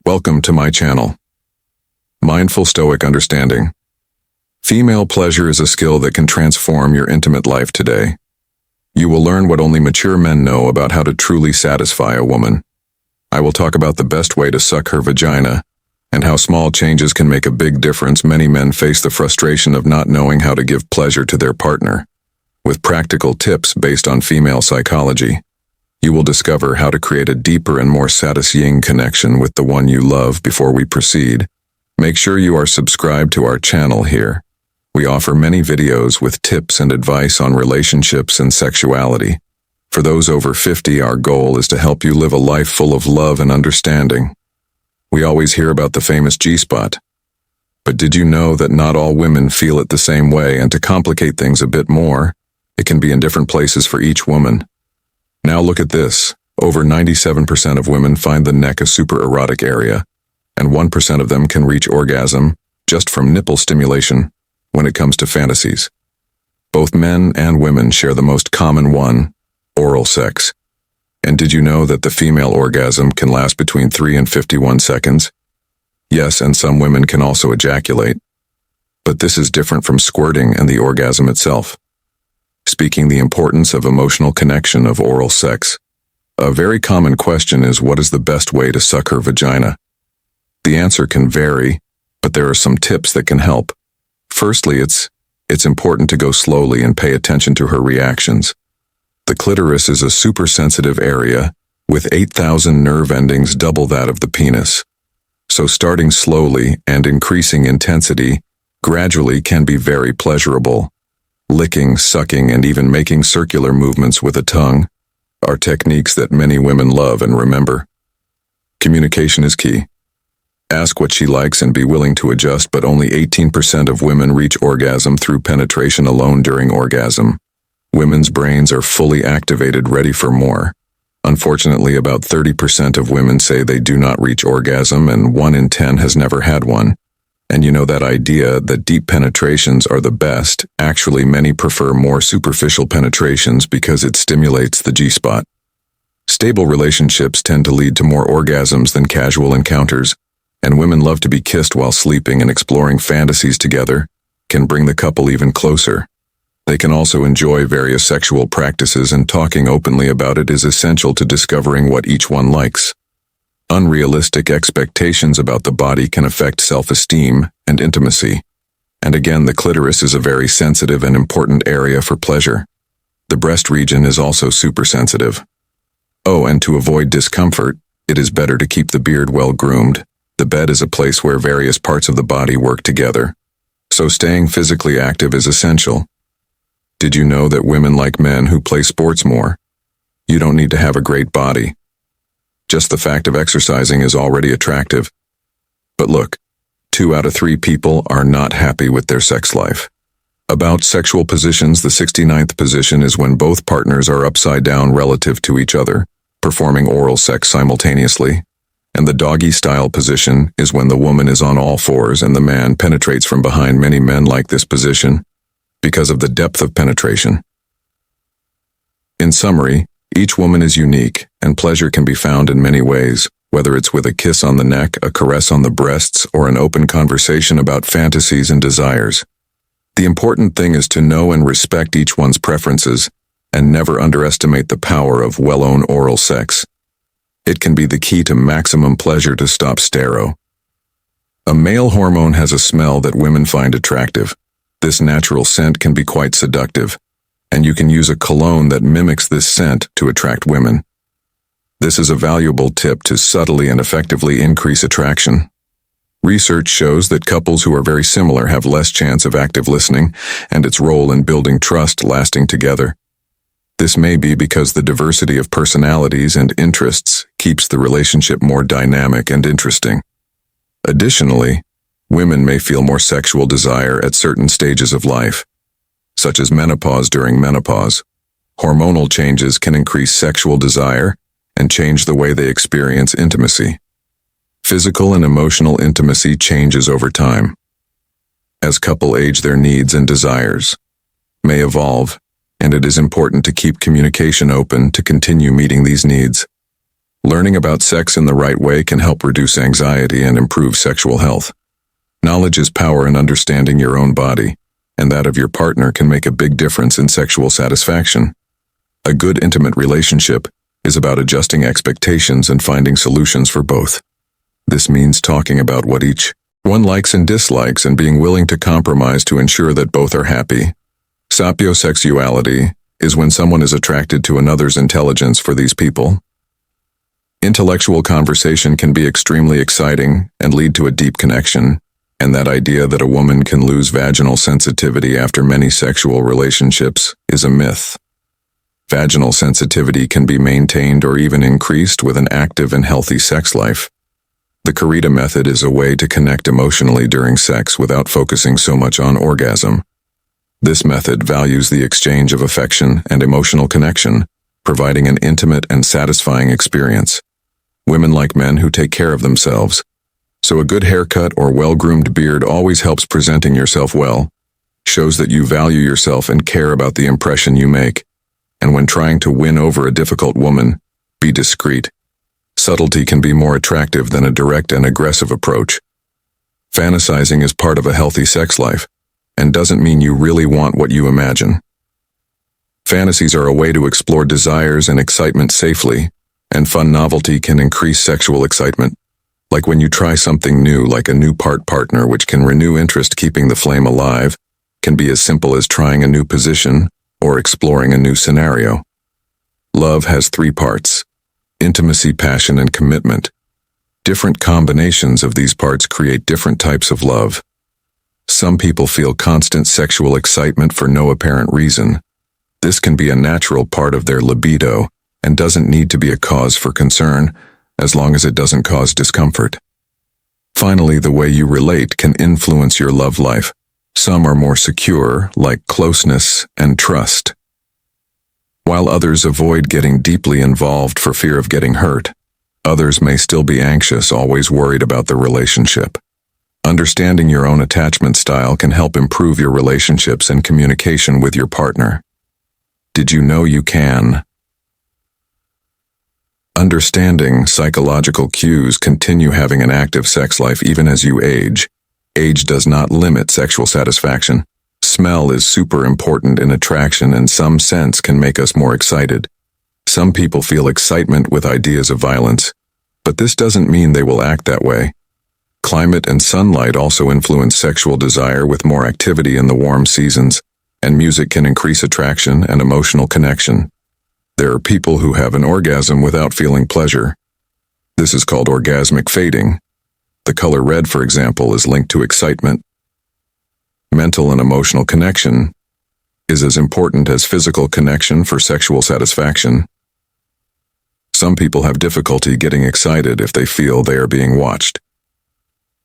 Welcome to my channel. Mindful Stoic Understanding. Female pleasure is a skill that can transform your intimate life today. You will learn what only mature men know about how to truly satisfy a woman. I will talk about the best way to suck her vagina and how small changes can make a big difference. Many men face the frustration of not knowing how to give pleasure to their partner. With practical tips based on female psychology, you will discover how to create a deeper and more satisfying connection with the one you love. Before we proceed, make sure you are subscribed to our channel here. We offer many videos with tips and advice on relationships and sexuality. For those over 50, our goal is to help you live a life full of love and understanding. We always hear about the famous G-spot. But did you know that not all women feel it the same way, and to complicate things a bit more, it can be in different places for each woman. Now look at this. Over 97% of women find the neck a super erotic area, and 1% of them can reach orgasm just from nipple stimulation when it comes to fantasies. Both men and women share the most common one, oral sex. And did you know that the female orgasm can last between 3 and 51 seconds? Yes, and some women can also ejaculate. But this is different from squirting and the orgasm itself. Speaking the importance of emotional connection of oral sex. A very common question is, what is the best way to suck her vagina? The answer can vary, but there are some tips that can help. Firstly, it's important to go slowly and pay attention to her reactions. The clitoris is a super sensitive area with 8,000 nerve endings, double that of the penis. So starting slowly and increasing intensity gradually can be very pleasurable. Licking, sucking, and even making circular movements with a tongue are techniques that many women love and remember. Communication is key. Ask what she likes and be willing to adjust, but only 18% of women reach orgasm through penetration alone. During orgasm, women's brains are fully activated, ready for more. Unfortunately, about 30% of women say they do not reach orgasm, and 1 in 10 has never had one. And you know that idea that deep penetrations are the best. Actually, many prefer more superficial penetrations because it stimulates the G-spot. Stable relationships tend to lead to more orgasms than casual encounters, and women love to be kissed while sleeping, and exploring fantasies together can bring the couple even closer. They can also enjoy various sexual practices, and talking openly about it is essential to discovering what each one likes. Unrealistic expectations about the body can affect self-esteem and intimacy. And again, the clitoris is a very sensitive and important area for pleasure. The breast region is also super sensitive. Oh, and to avoid discomfort, it is better to keep the beard well groomed. The bed is a place where various parts of the body work together. So staying physically active is essential. Did you know that women like men who play sports more? You don't need to have a great body. Just the fact of exercising is already attractive. But look, 2 out of 3 people are not happy with their sex life. About sexual positions, the 69th position is when both partners are upside down relative to each other, performing oral sex simultaneously. And the doggy-style position is when the woman is on all fours and the man penetrates from behind. Many men like this position because of the depth of penetration. In summary, each woman is unique, and pleasure can be found in many ways, whether it's with a kiss on the neck, a caress on the breasts, or an open conversation about fantasies and desires. The important thing is to know and respect each one's preferences, and never underestimate the power of well-owned oral sex. It can be the key to maximum pleasure. To stop stero. A male hormone has a smell that women find attractive. This natural scent can be quite seductive, and you can use a cologne that mimics this scent to attract women. This is a valuable tip to subtly and effectively increase attraction. Research shows that couples who are very similar have less chance of active listening and its role in building trust, lasting together. This may be because the diversity of personalities and interests keeps the relationship more dynamic and interesting. Additionally, women may feel more sexual desire at certain stages of life, such as menopause. During menopause, hormonal changes can increase sexual desire and change the way they experience intimacy. Physical and emotional intimacy changes over time. As couple age, their needs and desires may evolve, and it is important to keep communication open to continue meeting these needs. Learning about sex in the right way can help reduce anxiety and improve sexual health. Knowledge is power, and understanding your own body and that of your partner can make a big difference in sexual satisfaction. A good intimate relationship is about adjusting expectations and finding solutions for both. This means talking about what each one likes and dislikes and being willing to compromise to ensure that both are happy. Sapiosexuality is when someone is attracted to another's intelligence. For these people, intellectual conversation can be extremely exciting and lead to a deep connection, and that idea that a woman can lose vaginal sensitivity after many sexual relationships is a myth. Vaginal sensitivity can be maintained or even increased with an active and healthy sex life. The Karita method is a way to connect emotionally during sex without focusing so much on orgasm. This method values the exchange of affection and emotional connection, providing an intimate and satisfying experience. Women like men who take care of themselves, so a good haircut or well-groomed beard always helps presenting yourself well, shows that you value yourself and care about the impression you make. And when trying to win over a difficult woman, be discreet. Subtlety can be more attractive than a direct and aggressive approach. Fantasizing is part of a healthy sex life, and doesn't mean you really want what you imagine. Fantasies are a way to explore desires and excitement safely, and fun novelty can increase sexual excitement. Like when you try something new, like a new partner, which can renew interest. Keeping the flame alive can be as simple as trying a new position or exploring a new scenario. Love has 3 parts: intimacy, passion, and commitment. Different combinations of these parts create different types of love. Some people feel constant sexual excitement for no apparent reason. This can be a natural part of their libido and doesn't need to be a cause for concern, as long as it doesn't cause discomfort. Finally, the way you relate can influence your love life. Some are more secure, like closeness and trust, while others avoid getting deeply involved for fear of getting hurt. Others may still be anxious, always worried about the relationship. Understanding your own attachment style can help improve your relationships and communication with your partner. Did you know you can? Understanding psychological cues. Continue having an active sex life even as you age. Age does not limit sexual satisfaction. Smell is super important in attraction, and some scents can make us more excited. Some people feel excitement with ideas of violence, but this doesn't mean they will act that way. Climate and sunlight also influence sexual desire, with more activity in the warm seasons, and music can increase attraction and emotional connection. There are people who have an orgasm without feeling pleasure. This is called orgasmic fading. The color red, for example, is linked to excitement. Mental and emotional connection is as important as physical connection for sexual satisfaction. Some people have difficulty getting excited if they feel they are being watched.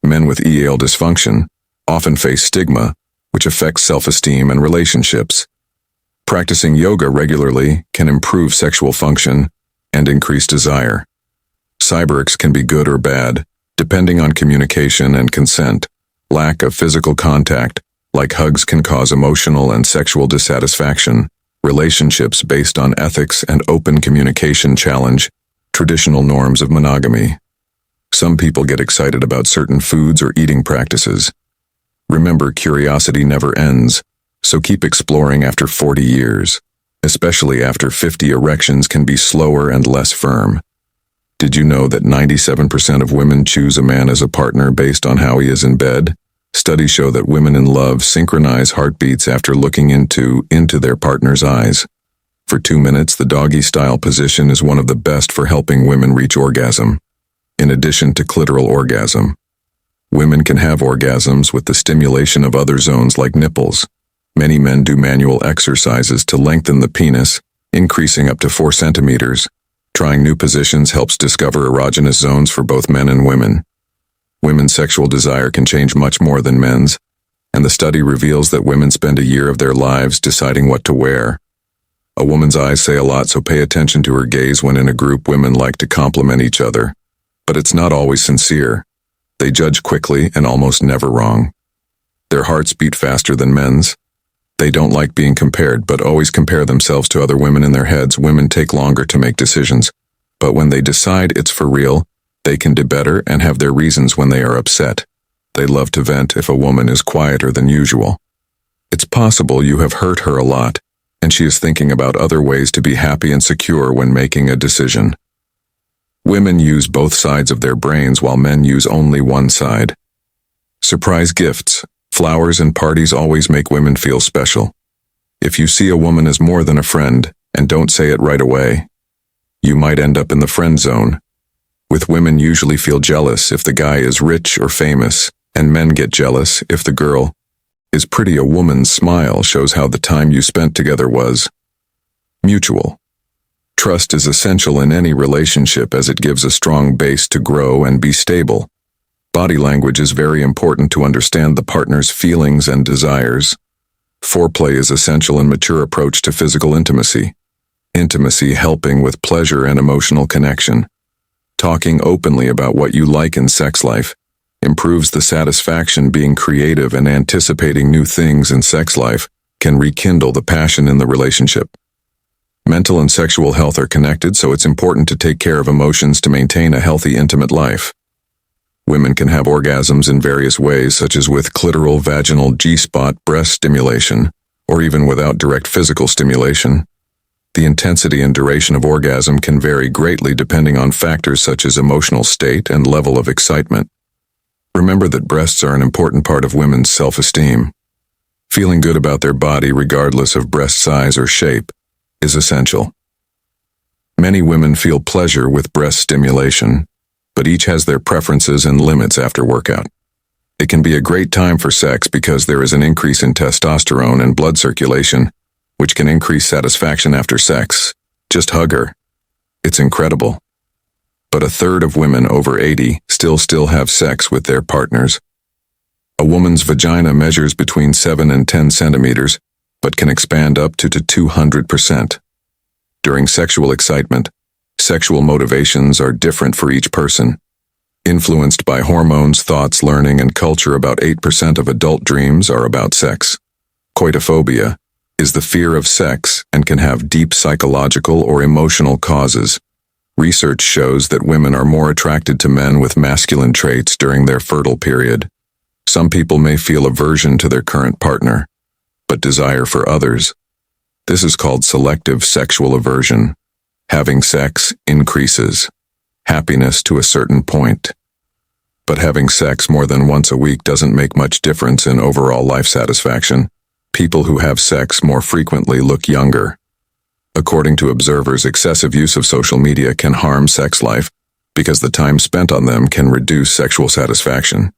Men with EAL dysfunction often face stigma, which affects self-esteem and relationships. Practicing yoga regularly can improve sexual function and increase desire. Cybersex can be good or bad, depending on communication and consent. Lack of physical contact, like hugs, can cause emotional and sexual dissatisfaction. Relationships based on ethics and open communication challenge traditional norms of monogamy. Some people get excited about certain foods or eating practices. Remember, curiosity never ends, so keep exploring. After 40 years, especially after 50, erections can be slower and less firm. Did you know that 97% of women choose a man as a partner based on how he is in bed? Studies show that women in love synchronize heartbeats after looking into their partner's eyes. For 2 minutes, the doggy-style position is one of the best for helping women reach orgasm. In addition to clitoral orgasm, women can have orgasms with the stimulation of other zones like nipples. Many men do manual exercises to lengthen the penis, increasing up to 4 centimeters. Trying new positions helps discover erogenous zones for both men and women. Women's sexual desire can change much more than men's, and the study reveals that women spend a year of their lives deciding what to wear. A woman's eyes say a lot, so pay attention to her gaze. When in a group, women like to compliment each other, but it's not always sincere. They judge quickly and almost never wrong. Their hearts beat faster than men's. They don't like being compared, but always compare themselves to other women in their heads. Women take longer to make decisions. But when they decide it's for real, they can do better and have their reasons when they are upset. They love to vent if a woman is quieter than usual. It's possible you have hurt her a lot, and she is thinking about other ways to be happy and secure when making a decision. Women use both sides of their brains while men use only one side. Surprise gifts, flowers, and parties always make women feel special. If you see a woman as more than a friend, and don't say it right away, you might end up in the friend zone. With women usually feel jealous if the guy is rich or famous, and men get jealous if the girl is pretty. A woman's smile shows how the time you spent together was mutual. Trust is essential in any relationship as it gives a strong base to grow and be stable. Body language is very important to understand the partner's feelings and desires. Foreplay is essential in mature approach to physical intimacy. Intimacy helping with pleasure and emotional connection. Talking openly about what you like in sex life improves the satisfaction. Being creative and anticipating new things in sex life can rekindle the passion in the relationship. Mental and sexual health are connected, so it's important to take care of emotions to maintain a healthy, intimate life. Women can have orgasms in various ways, such as with clitoral, vaginal, G-spot, breast stimulation, or even without direct physical stimulation. The intensity and duration of orgasm can vary greatly depending on factors such as emotional state and level of excitement. Remember that breasts are an important part of women's self-esteem. Feeling good about their body regardless of breast size or shape is essential. Many women feel pleasure with breast stimulation, but each has their preferences and limits after workout. It can be a great time for sex because there is an increase in testosterone and blood circulation, which can increase satisfaction after sex. Just hug her. It's incredible. But a third of women over 80 still have sex with their partners. A woman's vagina measures between 7 and 10 centimeters, but can expand up to 200%. During sexual excitement, sexual motivations are different for each person. Influenced by hormones, thoughts, learning, and culture, about 8% of adult dreams are about sex. Coitophobia is the fear of sex and can have deep psychological or emotional causes. Research shows that women are more attracted to men with masculine traits during their fertile period. Some people may feel aversion to their current partner, but desire for others. This is called selective sexual aversion. Having sex increases happiness to a certain point. But having sex more than once a week doesn't make much difference in overall life satisfaction. People who have sex more frequently look younger. According to observers, excessive use of social media can harm sex life because the time spent on them can reduce sexual satisfaction.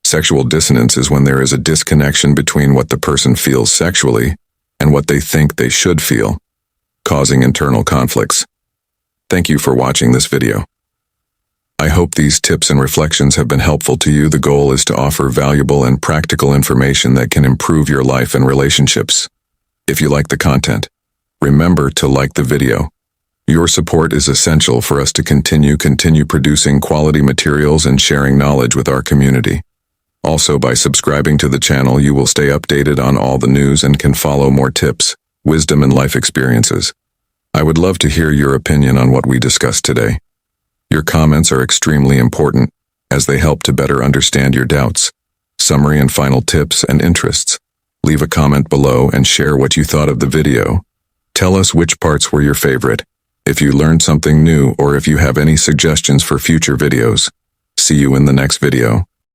Sexual dissonance is when there is a disconnection between what the person feels sexually and what they think they should feel, causing internal conflicts. Thank you for watching this video. I hope these tips and reflections have been helpful to you. The goal is to offer valuable and practical information that can improve your life and relationships. If you like the content, remember to like the video. Your support is essential for us to continue producing quality materials and sharing knowledge with our community. Also, by subscribing to the channel, you will stay updated on all the news and can follow more tips, wisdom, and life experiences. I would love to hear your opinion on what we discussed today. Your comments are extremely important, as they help to better understand your doubts, summary, and final tips and interests. Leave a comment below and share what you thought of the video. Tell us which parts were your favorite, if you learned something new, or if you have any suggestions for future videos. See you in the next video.